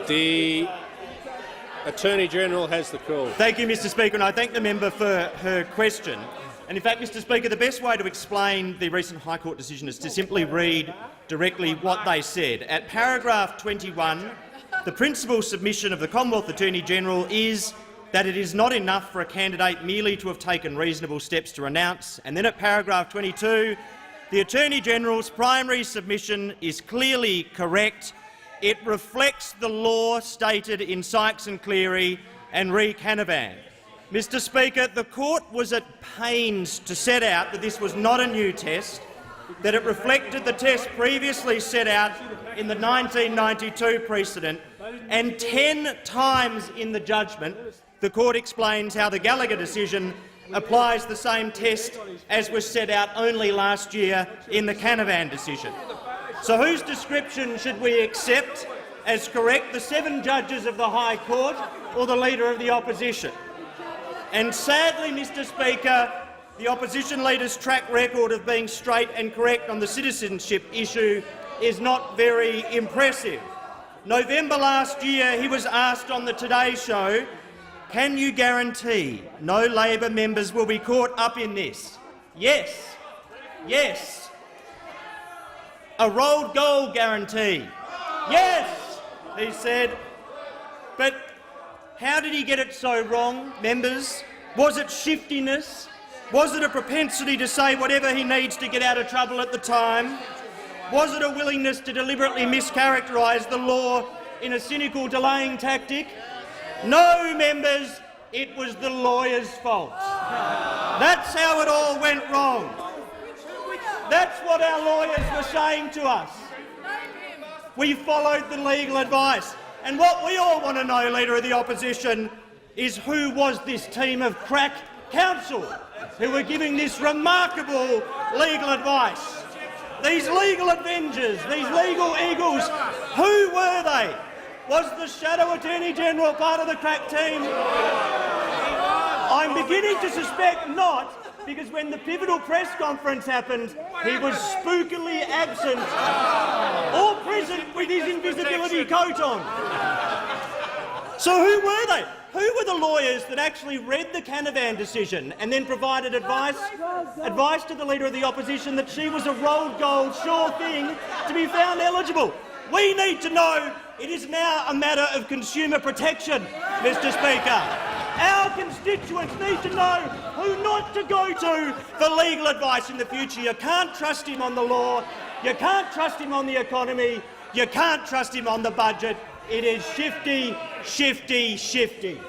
The Attorney-General has the call. Thank you, Mr Speaker, and I thank the member for her question. And in fact, Mr Speaker, the best way to explain the recent High Court decision is to simply read directly what they said. At paragraph 21, the principal submission of the Commonwealth Attorney-General is that it is not enough for a candidate merely to have taken reasonable steps to renounce. And then at paragraph 22, the Attorney-General's primary submission is clearly correct. It reflects the law stated in Sykes and Cleary and re Canavan. Mr Speaker, the court was at pains to set out that this was not a new test, that it reflected the test previously set out in the 1992 precedent, and 10 times in the judgment the court explains how the Gallagher decision applies the same test as was set out only last year in the Canavan decision. So whose description should we accept as correct, the 7 judges of the High Court or the Leader of the Opposition? And sadly, Mr Speaker, the Opposition Leader's track record of being straight and correct on the citizenship issue is not very impressive. November last year, he was asked on the Today Show, "Can you guarantee no Labor members will be caught up in this?" Yes. Yes. A rolled goal guarantee. Yes, he said. But how did he get it so wrong, members? Was it shiftiness? Was it a propensity to say whatever he needs to get out of trouble at the time? Was it a willingness to deliberately mischaracterise the law in a cynical delaying tactic? No, members, it was the lawyer's fault. That's how it all went wrong. That's what our lawyers were saying to us. We followed the legal advice. And what we all want to know, Leader of the Opposition, is who was this team of crack counsel who were giving this remarkable legal advice? These legal Avengers, these legal eagles, who were they? Was the Shadow Attorney-General part of the crack team? I'm beginning to suspect not, because when the pivotal press conference happened, he was spookily absent or present with his invisibility coat on. So who were they? Who were the lawyers that actually read the Canavan decision and then provided advice to the Leader of the Opposition that she was a rolled gold sure thing to be found eligible? We need to know. It is now a matter of consumer protection, Mr Speaker. Our constituents need to know who not to go to for legal advice in the future. You can't trust him on the law, you can't trust him on the economy, you can't trust him on the budget. It is shifty, shifty, shifty.